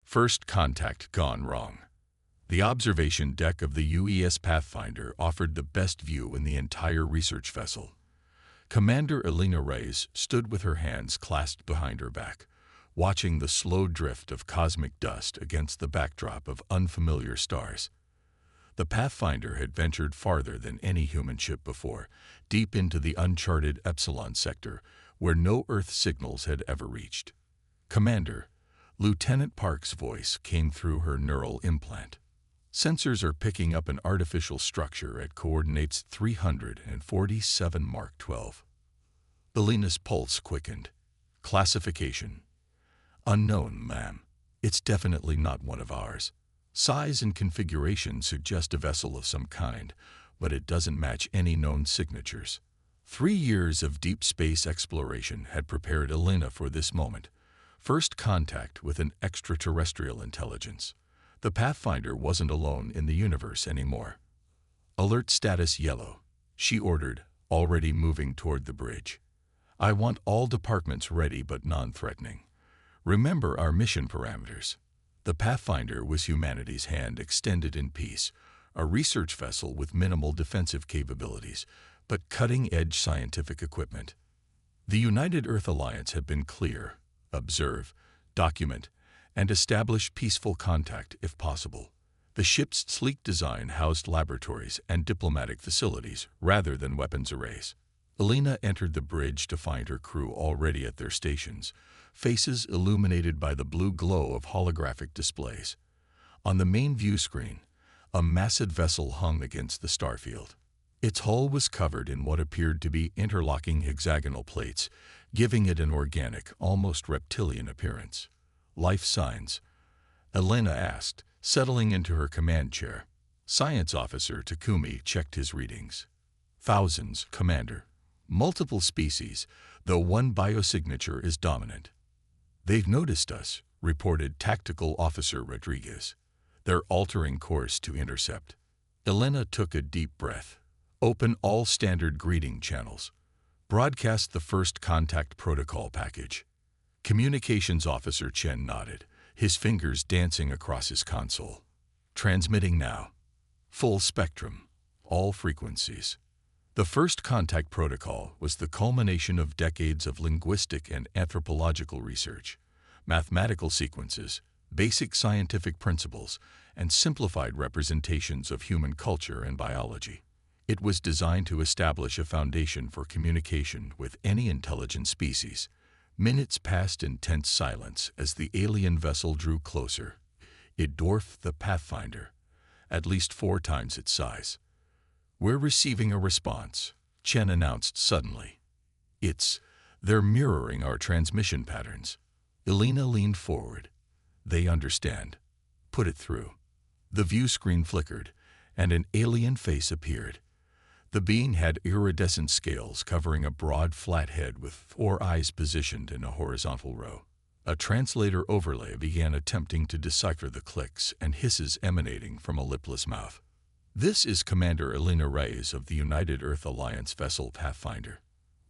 First contact gone wrong. The observation deck of the UES Pathfinder offered the best view in the entire research vessel. Commander Elena Reyes stood with her hands clasped behind her back, watching the slow drift of cosmic dust against the backdrop of unfamiliar stars. The Pathfinder had ventured farther than any human ship before, deep into the uncharted Epsilon sector, where no Earth signals had ever reached. "Commander," Lieutenant Park's voice came through her neural implant. "Sensors are picking up an artificial structure at coordinates 347 Mark 12. Elena's pulse quickened. "Classification: unknown, ma'am. It's definitely not one of ours. Size and configuration suggest a vessel of some kind, but it doesn't match any known signatures." 3 years of deep space exploration had prepared Elena for this moment. First contact with an extraterrestrial intelligence. The Pathfinder wasn't alone in the universe anymore. "Alert status yellow," she ordered, already moving toward the bridge. "I want all departments ready but non-threatening. Remember our mission parameters." The Pathfinder was humanity's hand extended in peace, a research vessel with minimal defensive capabilities, but cutting-edge scientific equipment. The United Earth Alliance had been clear: observe, document, and establish peaceful contact if possible. The ship's sleek design housed laboratories and diplomatic facilities rather than weapons arrays. Elena entered the bridge to find her crew already at their stations, faces illuminated by the blue glow of holographic displays. On the main view screen, a massive vessel hung against the starfield. Its hull was covered in what appeared to be interlocking hexagonal plates, giving it an organic, almost reptilian appearance. "Life signs?" Elena asked, settling into her command chair. Science Officer Takumi checked his readings. "Thousands, Commander. Multiple species, though one biosignature is dominant." "They've noticed us," reported Tactical Officer Rodriguez. "They're altering course to intercept." Elena took a deep breath. "Open all standard greeting channels. Broadcast the first contact protocol package." Communications Officer Chen nodded, his fingers dancing across his console. "Transmitting now. Full spectrum. All frequencies." The first contact protocol was the culmination of decades of linguistic and anthropological research, mathematical sequences, basic scientific principles, and simplified representations of human culture and biology. It was designed to establish a foundation for communication with any intelligent species. Minutes passed in tense silence as the alien vessel drew closer. It dwarfed the Pathfinder, at least 4 times its size. "We're receiving a response," Chen announced suddenly. They're mirroring our transmission patterns." Elena leaned forward. "They understand. Put it through." The view screen flickered, and an alien face appeared. The being had iridescent scales covering a broad, flat head with 4 eyes positioned in a horizontal row. A translator overlay began attempting to decipher the clicks and hisses emanating from a lipless mouth. "This is Commander Elena Reyes of the United Earth Alliance vessel Pathfinder.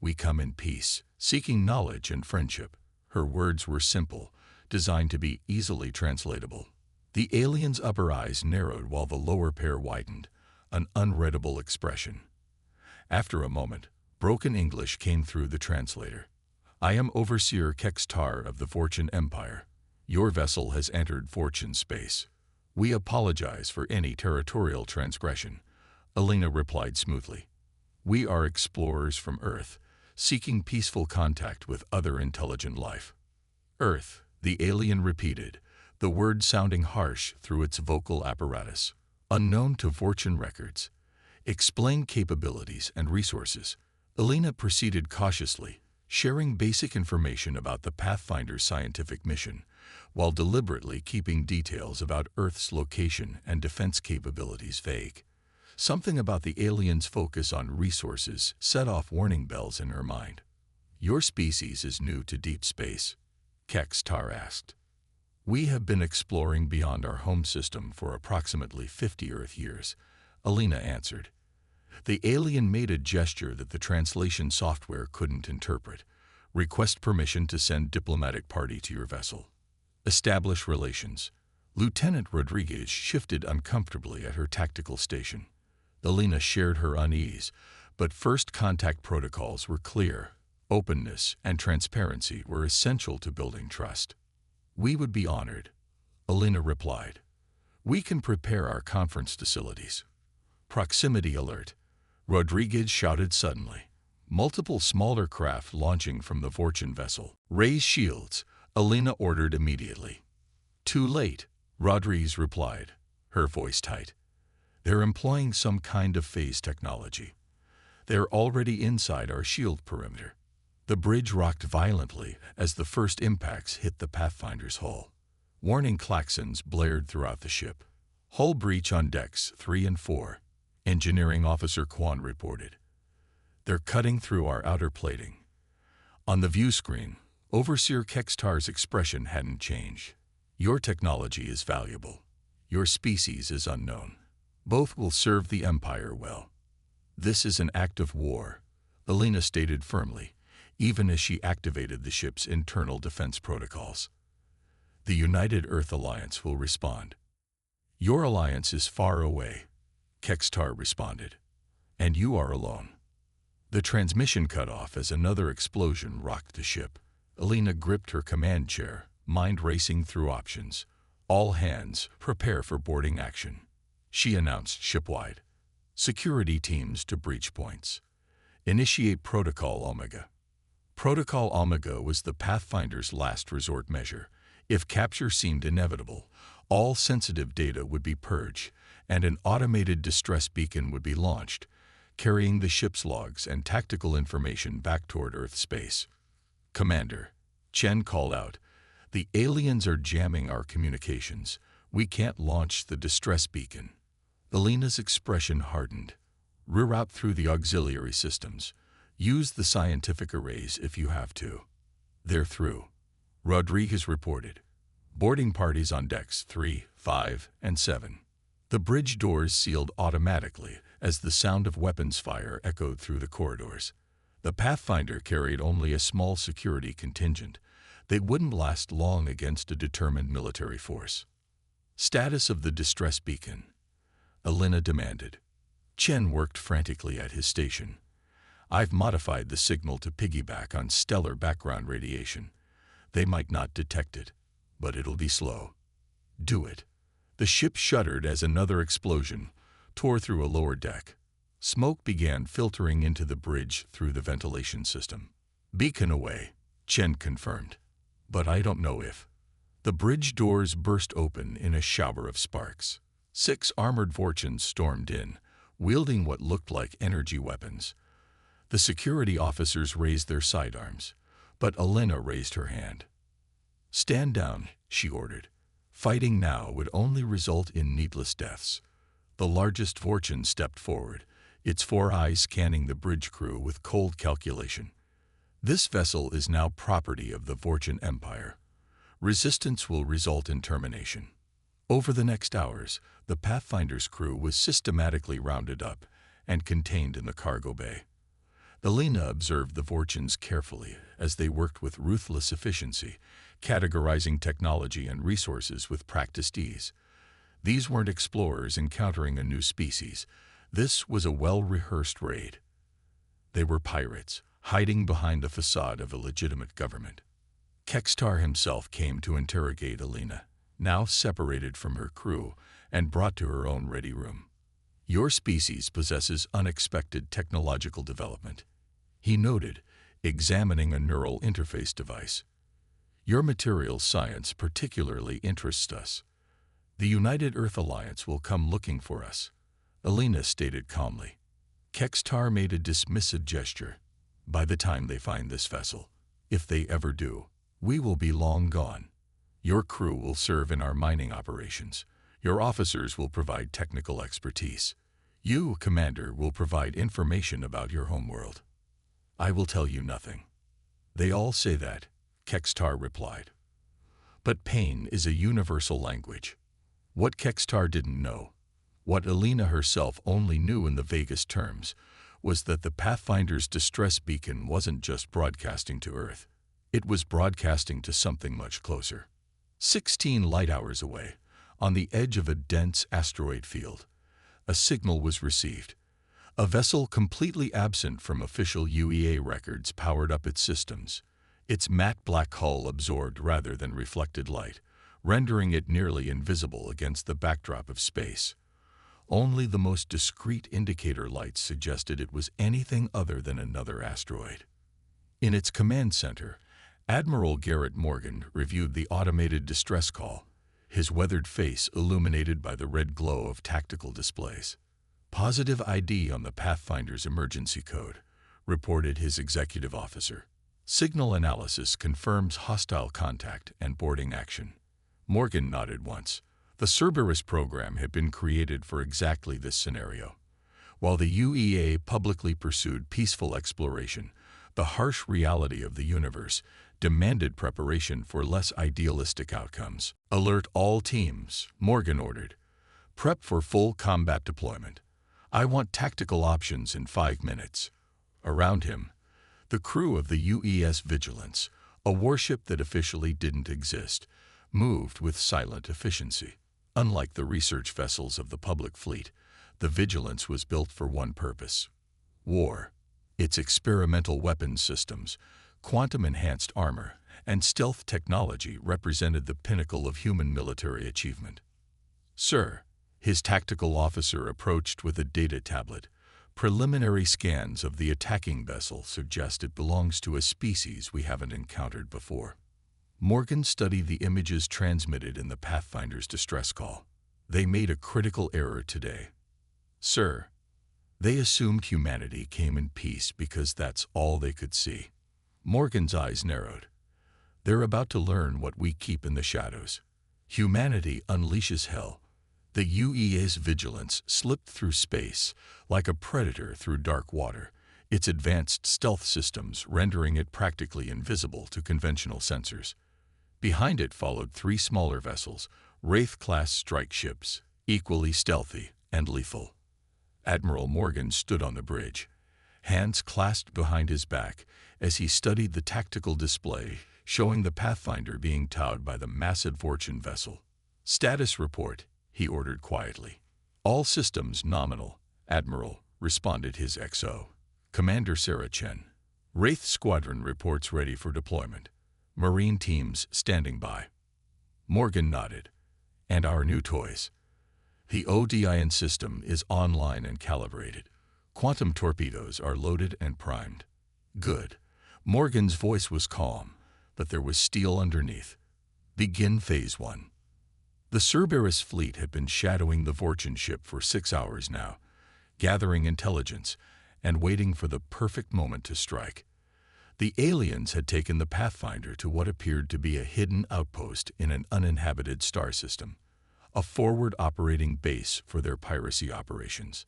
We come in peace, seeking knowledge and friendship." Her words were simple, designed to be easily translatable. The alien's upper eyes narrowed while the lower pair widened, an unreadable expression. After a moment, broken English came through the translator. "I am Overseer Kextar of the Fortune Empire. Your vessel has entered Fortune space. We apologize for any territorial transgression," Elena replied smoothly. "We are explorers from Earth, seeking peaceful contact with other intelligent life." "Earth," the alien repeated, the word sounding harsh through its vocal apparatus. "Unknown to Fortune records. Explain capabilities and resources." Elena proceeded cautiously, sharing basic information about the Pathfinder's scientific mission, while deliberately keeping details about Earth's location and defense capabilities vague. Something about the alien's focus on resources set off warning bells in her mind. "Your species is new to deep space?" Kextar asked. "We have been exploring beyond our home system for approximately 50 Earth years," Elena answered. The alien made a gesture that the translation software couldn't interpret. "Request permission to send diplomatic party to your vessel." Establish relations. Lieutenant Rodriguez shifted uncomfortably at her tactical station. Alina shared her unease, but first contact protocols were clear. Openness and transparency were essential to building trust. We would be honored, Alina replied. We can prepare our conference facilities. Proximity alert, Rodriguez shouted suddenly. Multiple smaller craft launching from the Fortune vessel. Raise shields, Alina ordered immediately. Too late, Rodriguez replied, her voice tight. They're employing some kind of phase technology. They're already inside our shield perimeter. The bridge rocked violently as the first impacts hit the Pathfinder's hull. Warning klaxons blared throughout the ship. Hull breach on decks 3 and 4, Engineering Officer Kwan reported. They're cutting through our outer plating. On the view screen, Overseer Kextar's expression hadn't changed. Your technology is valuable. Your species is unknown. Both will serve the Empire well. This is an act of war, Alina stated firmly, even as she activated the ship's internal defense protocols. The United Earth Alliance will respond. Your alliance is far away, Kextar responded, and you are alone. The transmission cut off as another explosion rocked the ship. Alina gripped her command chair, mind racing through options. All hands, prepare for boarding action, she announced shipwide. Security teams to breach points. Initiate Protocol Omega. Protocol Omega was the Pathfinder's last resort measure. If capture seemed inevitable, all sensitive data would be purged, and an automated distress beacon would be launched, carrying the ship's logs and tactical information back toward Earth space. Commander, Chen called out, the aliens are jamming our communications. We can't launch the distress beacon. Alina's expression hardened. Reroute through the auxiliary systems. Use the scientific arrays if you have to. They're through, Rodriguez reported. Boarding parties on decks 3, 5, and 7. The bridge doors sealed automatically as the sound of weapons fire echoed through the corridors. The Pathfinder carried only a small security contingent. They wouldn't last long against a determined military force. Status of the distress beacon, Alina demanded. Chen worked frantically at his station. I've modified the signal to piggyback on stellar background radiation. They might not detect it, but it'll be slow. Do it. The ship shuddered as another explosion tore through a lower deck. Smoke began filtering into the bridge through the ventilation system. Beacon away, Chen confirmed. But I don't know if. The bridge doors burst open in a shower of sparks. 6 armored Vorchans stormed in, wielding what looked like energy weapons. The security officers raised their sidearms, but Alina raised her hand. Stand down, she ordered. Fighting now would only result in needless deaths. The largest Vorchan stepped forward, its 4 eyes scanning the bridge crew with cold calculation. This vessel is now property of the Vorchan Empire. Resistance will result in termination. Over the next hours, the Pathfinder's crew was systematically rounded up and contained in the cargo bay. Alina observed the Vorchans carefully as they worked with ruthless efficiency, categorizing technology and resources with practiced ease. These weren't explorers encountering a new species. This was a well-rehearsed raid. They were pirates, hiding behind the facade of a legitimate government. Kextar himself came to interrogate Alina, now separated from her crew and brought to her own ready room. Your species possesses unexpected technological development, he noted, examining a neural interface device. Your materials science particularly interests us. The United Earth Alliance will come looking for us, Alina stated calmly. Kextar made a dismissive gesture. By the time they find this vessel, if they ever do, we will be long gone. Your crew will serve in our mining operations. Your officers will provide technical expertise. You, Commander, will provide information about your homeworld. I will tell you nothing. They all say that, Kextar replied. But pain is a universal language. What Kextar didn't know, what Alina herself only knew in the vaguest terms, was that the Pathfinder's distress beacon wasn't just broadcasting to Earth. It was broadcasting to something much closer. 16 light-hours away, on the edge of a dense asteroid field, a signal was received. A vessel completely absent from official UEA records powered up its systems. Its matte black hull absorbed rather than reflected light, rendering it nearly invisible against the backdrop of space. Only the most discreet indicator lights suggested it was anything other than another asteroid. In its command center, Admiral Garrett Morgan reviewed the automated distress call, his weathered face illuminated by the red glow of tactical displays. "Positive ID on the Pathfinder's emergency code," reported his executive officer. "Signal analysis confirms hostile contact and boarding action." Morgan nodded once. The Cerberus program had been created for exactly this scenario. While the UEA publicly pursued peaceful exploration, the harsh reality of the universe demanded preparation for less idealistic outcomes. "Alert all teams," Morgan ordered. "Prep for full combat deployment. I want tactical options in 5 minutes." Around him, the crew of the UES Vigilance, a warship that officially didn't exist, moved with silent efficiency. Unlike the research vessels of the public fleet, the Vigilance was built for one purpose: war. Its experimental weapons systems, quantum-enhanced armor, and stealth technology represented the pinnacle of human military achievement. "Sir," his tactical officer approached with a data tablet. "Preliminary scans of the attacking vessel suggest it belongs to a species we haven't encountered before." Morgan studied the images transmitted in the Pathfinder's distress call. "They made a critical error today. Sir, they assumed humanity came in peace because that's all they could see." Morgan's eyes narrowed. "They're about to learn what we keep in the shadows. Humanity unleashes hell." The UEA's Vigilance slipped through space like a predator through dark water, its advanced stealth systems rendering it practically invisible to conventional sensors. Behind it followed 3 smaller vessels, Wraith-class strike ships, equally stealthy and lethal. Admiral Morgan stood on the bridge, hands clasped behind his back as he studied the tactical display showing the Pathfinder being towed by the massive Fortune vessel. "Status report," he ordered quietly. "All systems nominal, Admiral," responded his XO. "Commander Sarah Chen. Wraith Squadron reports ready for deployment. Marine teams standing by." Morgan nodded. "And our new toys?" "The ODIN system is online and calibrated. Quantum torpedoes are loaded and primed." "Good." Morgan's voice was calm, but there was steel underneath. "Begin Phase 1. The Cerberus fleet had been shadowing the Fortune ship for 6 hours now, gathering intelligence and waiting for the perfect moment to strike. The aliens had taken the Pathfinder to what appeared to be a hidden outpost in an uninhabited star system, a forward operating base for their piracy operations.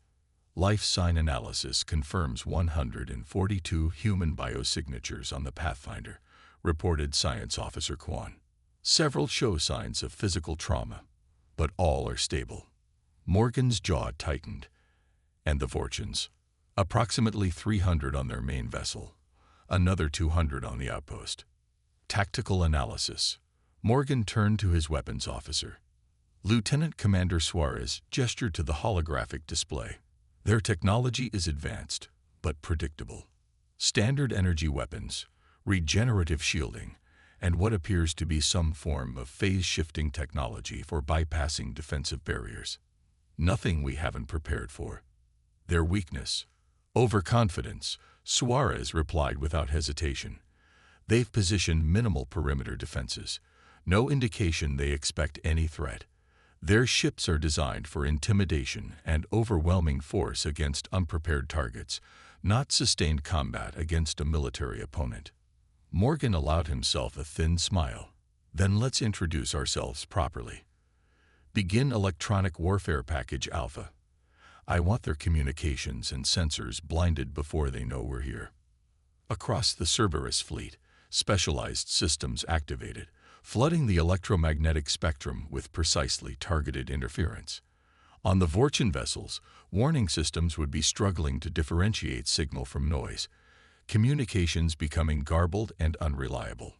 Life sign analysis confirms 142 human biosignatures on the Pathfinder, reported Science Officer Kwan. Several show signs of physical trauma, but all are stable. Morgan's jaw tightened. And the Fortunes? Approximately 300 on their main vessel, another 200 on the outpost. Tactical analysis. Morgan turned to his weapons officer. Lieutenant Commander Suarez gestured to the holographic display. "Their technology is advanced, but predictable. Standard energy weapons, regenerative shielding, and what appears to be some form of phase-shifting technology for bypassing defensive barriers. Nothing we haven't prepared for." "Their weakness?" "Overconfidence," Suarez replied without hesitation. "They've positioned minimal perimeter defenses. No indication they expect any threat. Their ships are designed for intimidation and overwhelming force against unprepared targets, not sustained combat against a military opponent." Morgan allowed himself a thin smile. "Then let's introduce ourselves properly. Begin Electronic Warfare Package Alpha. I want their communications and sensors blinded before they know we're here." Across the Cerberus fleet, specialized systems activated, flooding the electromagnetic spectrum with precisely targeted interference. On the Fortune vessels, warning systems would be struggling to differentiate signal from noise, communications becoming garbled and unreliable.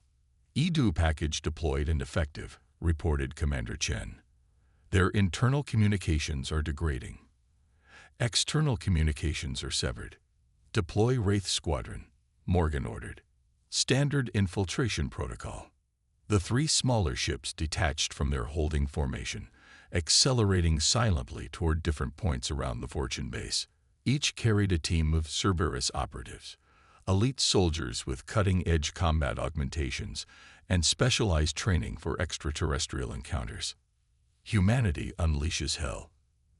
EDU package deployed and effective, reported Commander Chen. Their internal communications are degrading. External communications are severed. Deploy Wraith Squadron, Morgan ordered. Standard infiltration protocol. The three smaller ships detached from their holding formation, accelerating silently toward different points around the Fortune base. Each carried a team of Cerberus operatives, elite soldiers with cutting-edge combat augmentations and specialized training for extraterrestrial encounters. Humanity unleashes hell.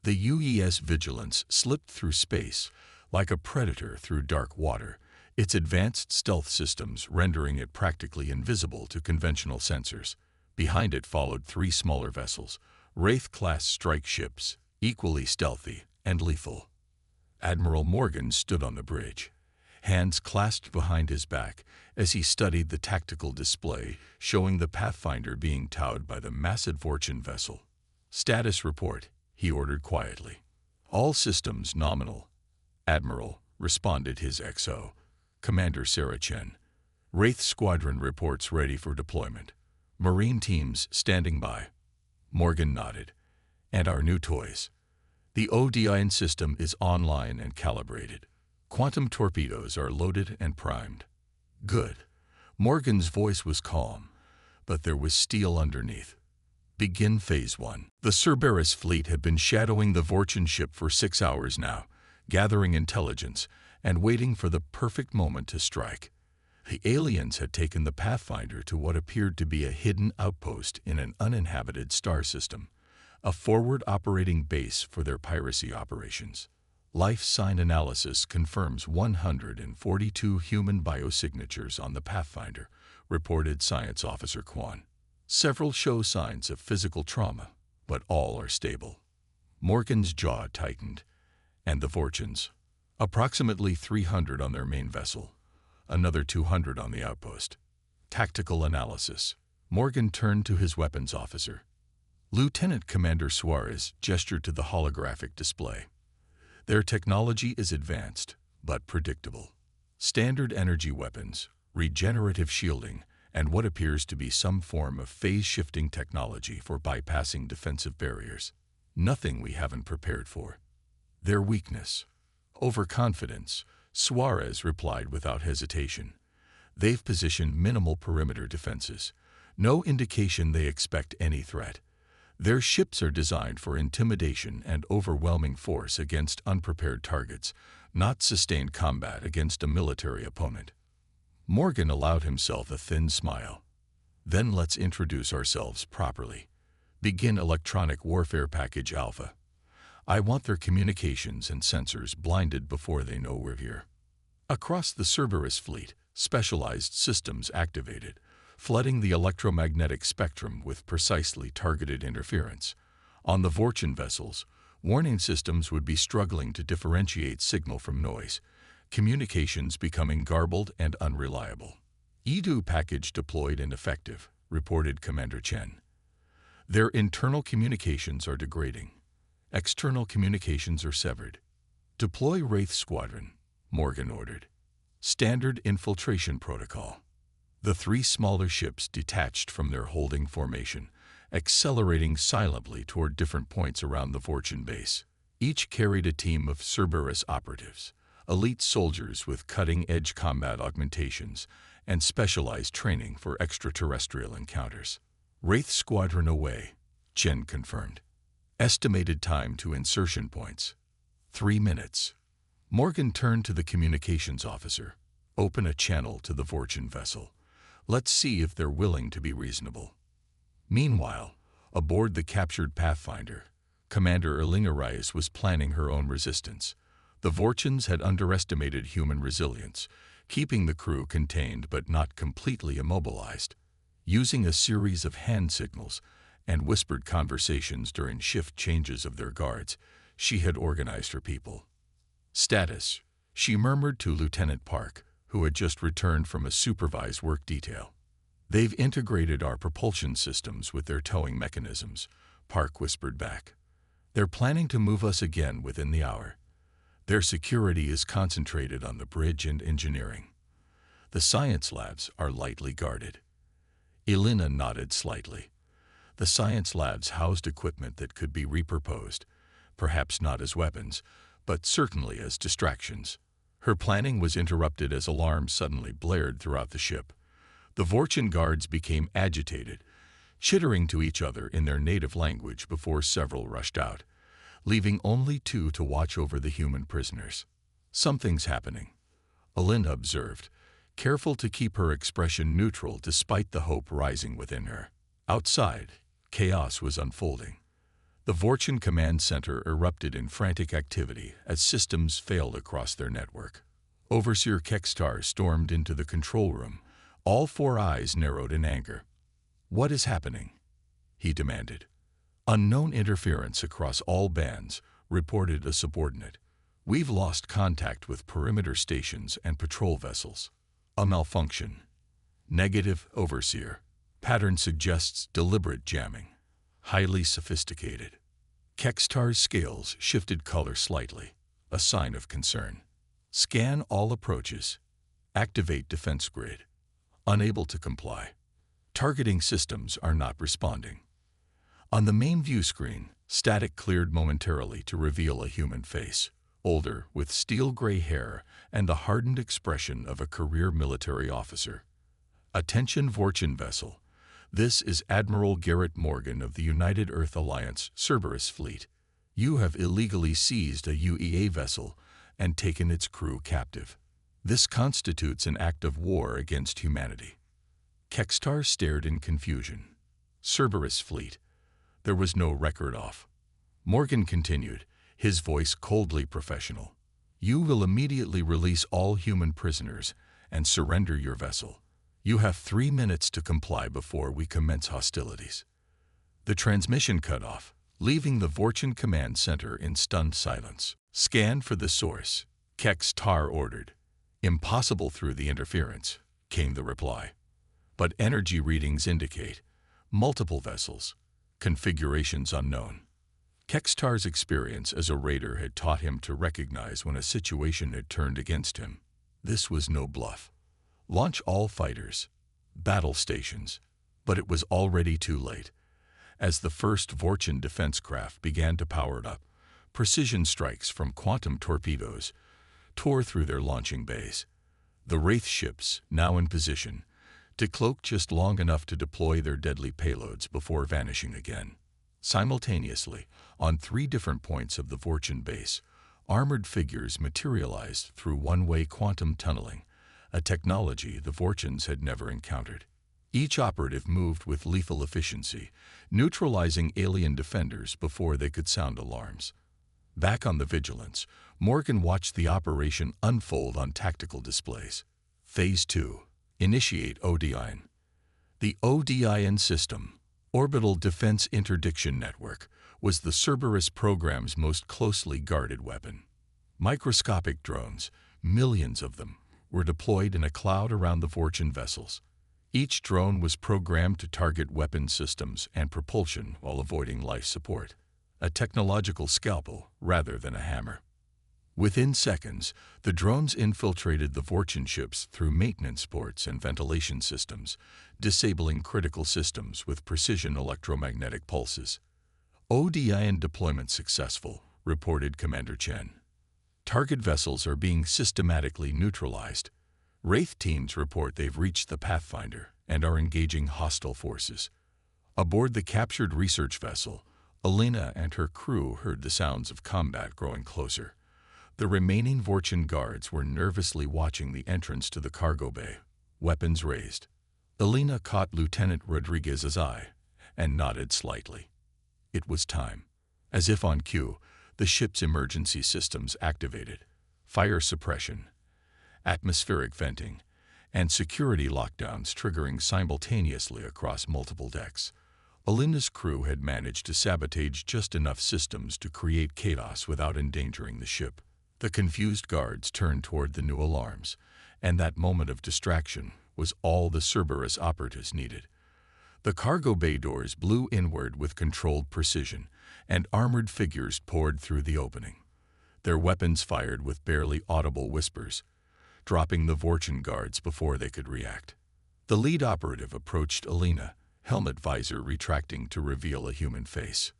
The UES Vigilance slipped through space like a predator through dark water, its advanced stealth systems rendering it practically invisible to conventional sensors. Behind it followed three smaller vessels, Wraith-class strike ships, equally stealthy and lethal. Admiral Morgan stood on the bridge, hands clasped behind his back as he studied the tactical display showing the Pathfinder being towed by the massive Fortune vessel. "Status report," he ordered quietly. "All systems nominal." "Admiral," responded his XO, Commander Sarah Chen. "Wraith Squadron reports ready for deployment. Marine teams standing by." Morgan nodded. "And our new toys. The ODIN system is online and calibrated. Quantum torpedoes are loaded and primed." "Good." Morgan's voice was calm, but there was steel underneath. "Begin Phase 1. The Cerberus fleet had been shadowing the Fortune ship for 6 hours now, gathering intelligence and waiting for the perfect moment to strike. The aliens had taken the Pathfinder to what appeared to be a hidden outpost in an uninhabited star system, a forward operating base for their piracy operations. Life sign analysis confirms 142 human biosignatures on the Pathfinder, reported Science Officer Quan. Several show signs of physical trauma, but all are stable. Morgan's jaw tightened. And the Fortunes? Approximately 300 on their main vessel, another 200 on the outpost. Tactical analysis. Morgan turned to his weapons officer. Lieutenant Commander Suarez gestured to the holographic display. "Their technology is advanced, but predictable. Standard energy weapons, regenerative shielding, and what appears to be some form of phase-shifting technology for bypassing defensive barriers. Nothing we haven't prepared for." "Their weakness?" "Overconfidence," Suarez replied without hesitation. "They've positioned minimal perimeter defenses. No indication they expect any threat. Their ships are designed for intimidation and overwhelming force against unprepared targets, not sustained combat against a military opponent." Morgan allowed himself a thin smile. "Then let's introduce ourselves properly. Begin Electronic Warfare Package Alpha. I want their communications and sensors blinded before they know we're here." Across the Cerberus fleet, specialized systems activated, flooding the electromagnetic spectrum with precisely targeted interference. On the Fortune vessels, warning systems would be struggling to differentiate signal from noise, communications becoming garbled and unreliable. "EDU package deployed and effective," reported Commander Chen. "Their internal communications are degrading. External communications are severed. Deploy Wraith Squadron," Morgan ordered. "Standard infiltration protocol." The three smaller ships detached from their holding formation, accelerating silently toward different points around the Fortune base. Each carried a team of Cerberus operatives, elite soldiers with cutting-edge combat augmentations and specialized training for extraterrestrial encounters. "Wraith Squadron away," Chen confirmed. "Estimated time to insertion points: 3 minutes." Morgan turned to the communications officer. "Open a channel to the Fortune vessel. Let's see if they're willing to be reasonable." Meanwhile, aboard the captured Pathfinder, Commander Elena Reyes was planning her own resistance. The Fortunes had underestimated human resilience, keeping the crew contained but not completely immobilized. Using a series of hand signals and whispered conversations during shift changes of their guards, she had organized her people. "Status," she murmured to Lieutenant Park, who had just returned from a supervised work detail. "They've integrated our propulsion systems with their towing mechanisms," Park whispered back. "They're planning to move us again within the hour. Their security is concentrated on the bridge and engineering. The science labs are lightly guarded." Elena nodded slightly. The science labs housed equipment that could be repurposed, perhaps not as weapons, but certainly as distractions. Her planning was interrupted as alarms suddenly blared throughout the ship. The Vorchin guards became agitated, chittering to each other in their native language before several rushed out, leaving only 2 to watch over the human prisoners. "Something's happening," Alina observed, careful to keep her expression neutral despite the hope rising within her. Outside, chaos was unfolding. The Vorchin command center erupted in frantic activity as systems failed across their network. Overseer Kekstar stormed into the control room, all 4 eyes narrowed in anger. "What is happening?" he demanded. "Unknown interference across all bands," reported a subordinate. "We've lost contact with perimeter stations and patrol vessels." "A malfunction." "Negative, Overseer. Pattern suggests deliberate jamming. Highly sophisticated." Kekstar's scales shifted color slightly, a sign of concern. "Scan all approaches. Activate defense grid." Unable to comply. Targeting systems are not responding. On the main view screen, static cleared momentarily to reveal a human face, older, with steel-gray hair and the hardened expression of a career military officer. "Attention Vorchin vessel. This is Admiral Garrett Morgan of the United Earth Alliance Cerberus Fleet. You have illegally seized a UEA vessel and taken its crew captive. This constitutes an act of war against humanity." Kekstar stared in confusion. Cerberus Fleet. There was no record off. Morgan continued, his voice coldly professional. "You will immediately release all human prisoners and surrender your vessel. You have 3 minutes to comply before we commence hostilities." The transmission cut off, leaving the Vorchin command center in stunned silence. "Scan for the source," Kekstar ordered. "Impossible through the interference," came the reply. "But energy readings indicate multiple vessels, configurations unknown." Kekstar's experience as a raider had taught him to recognize when a situation had turned against him. This was no bluff. Launch all fighters, battle stations, but it was already too late. As the first Vorchin defense craft began to power up, precision strikes from quantum torpedoes tore through their launching bays. The Wraith ships, now in position, decloaked just long enough to deploy their deadly payloads before vanishing again. Simultaneously, on 3 different points of the Vorchin base, armored figures materialized through one-way quantum tunneling, a technology the Vorchins had never encountered. Each operative moved with lethal efficiency, neutralizing alien defenders before they could sound alarms. Back on the Vigilance, Morgan watched the operation unfold on tactical displays. Phase 2. Initiate ODIN. The ODIN system, Orbital Defense Interdiction Network, was the Cerberus program's most closely guarded weapon. Microscopic drones, millions of them, were deployed in a cloud around the Vorchin vessels. Each drone was programmed to target weapon systems and propulsion while avoiding life support. A technological scalpel rather than a hammer. Within seconds, the drones infiltrated the Vorchin ships through maintenance ports and ventilation systems, disabling critical systems with precision electromagnetic pulses. "ODIN deployment successful," reported Commander Chen. "Target vessels are being systematically neutralized. Wraith teams report they've reached the Pathfinder and are engaging hostile forces." Aboard the captured research vessel, Alina and her crew heard the sounds of combat growing closer. The remaining Vorchin guards were nervously watching the entrance to the cargo bay, weapons raised. Alina caught Lieutenant Rodriguez's eye and nodded slightly. It was time. As if on cue, the ship's emergency systems activated. Fire suppression, atmospheric venting, and security lockdowns triggering simultaneously across multiple decks. Alina's crew had managed to sabotage just enough systems to create chaos without endangering the ship. The confused guards turned toward the new alarms, and that moment of distraction was all the Cerberus operatives needed. The cargo bay doors blew inward with controlled precision, and armored figures poured through the opening. Their weapons fired with barely audible whispers, dropping the Vorchin guards before they could react. The lead operative approached Alina, helmet visor retracting to reveal a human face.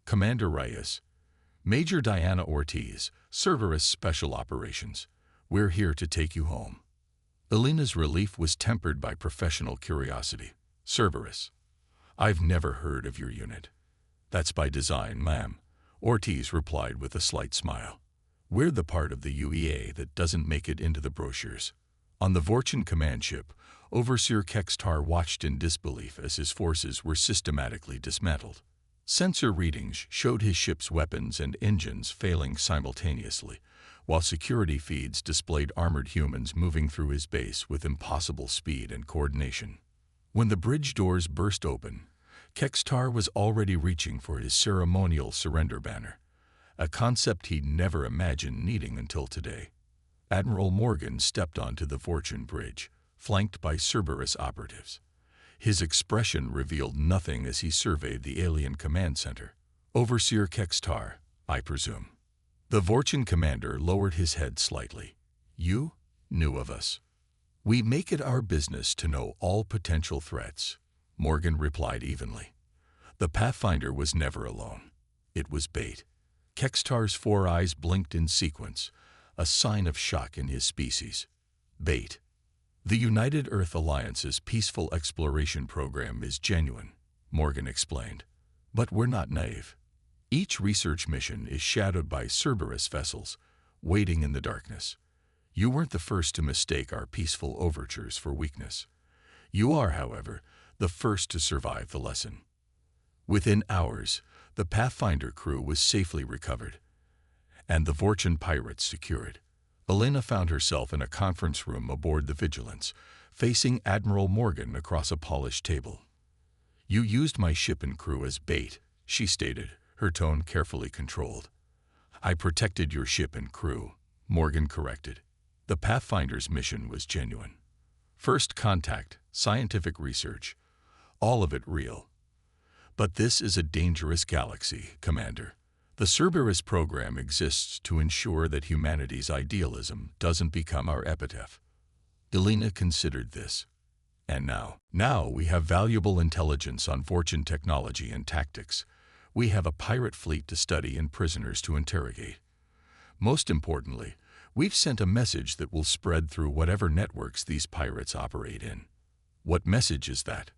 Commander Reyes. Major Diana Ortiz, Cerberus Special Operations. We're here to take you home. Elena's relief was tempered by professional curiosity. Cerberus. I've never heard of your unit. That's by design, ma'am, Ortiz replied with a slight smile. We're the part of the UEA that doesn't make it into the brochures. On the Vorchan command ship, Overseer Kextar watched in disbelief as his forces were systematically dismantled. Sensor readings showed his ship's weapons and engines failing simultaneously, while security feeds displayed armored humans moving through his base with impossible speed and coordination. When the bridge doors burst open, Kextar was already reaching for his ceremonial surrender banner, a concept he'd never imagined needing until today. Admiral Morgan stepped onto the Vorchan bridge, flanked by Cerberus operatives. His expression revealed nothing as he surveyed the alien command center. Overseer Kextar, I presume. The Vorchan commander lowered his head slightly. You knew of us. We make it our business to know all potential threats, Morgan replied evenly. The Pathfinder was never alone. It was bait. Kextar's 4 eyes blinked in sequence, a sign of shock in his species. Bait. The United Earth Alliance's peaceful exploration program is genuine, Morgan explained. But we're not naive. Each research mission is shadowed by Cerberus vessels, waiting in the darkness. You weren't the first to mistake our peaceful overtures for weakness. You are, however, the first to survive the lesson. Within hours, the Pathfinder crew was safely recovered, and the Vorchan pirates secured. Elena found herself in a conference room aboard the Vigilance, facing Admiral Morgan across a polished table. You used my ship and crew as bait, she stated, her tone carefully controlled. I protected your ship and crew, Morgan corrected. The Pathfinder's mission was genuine. First contact, scientific research, all of it real. But this is a dangerous galaxy, Commander. The Cerberus program exists to ensure that humanity's idealism doesn't become our epitaph. Elena considered this. And now we have valuable intelligence on Vorchan technology and tactics. We have a pirate fleet to study and prisoners to interrogate. Most importantly, we've sent a message that will spread through whatever networks these pirates operate in. What message is that?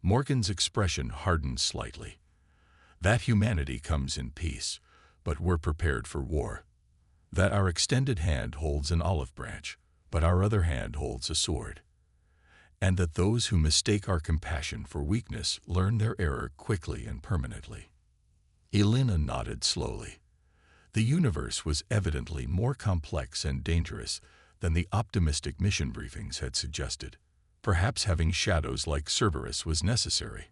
Morgan's expression hardened slightly. That humanity comes in peace, but we're prepared for war. That our extended hand holds an olive branch, but our other hand holds a sword. And that those who mistake our compassion for weakness learn their error quickly and permanently. Elena nodded slowly. The universe was evidently more complex and dangerous than the optimistic mission briefings had suggested. Perhaps having shadows like Cerberus was necessary,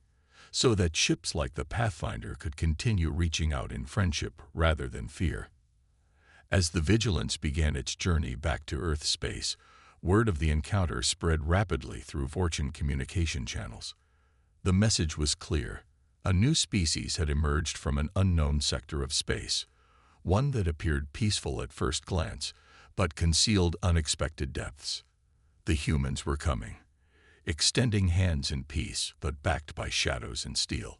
so that ships like the Pathfinder could continue reaching out in friendship rather than fear. As the Vigilance began its journey back to Earth space, word of the encounter spread rapidly through Vorchan communication channels. The message was clear. A new species had emerged from an unknown sector of space, one that appeared peaceful at first glance, but concealed unexpected depths. The humans were coming, extending hands in peace, but backed by shadows and steel.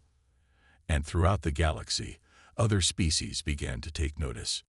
And throughout the galaxy, other species began to take notice.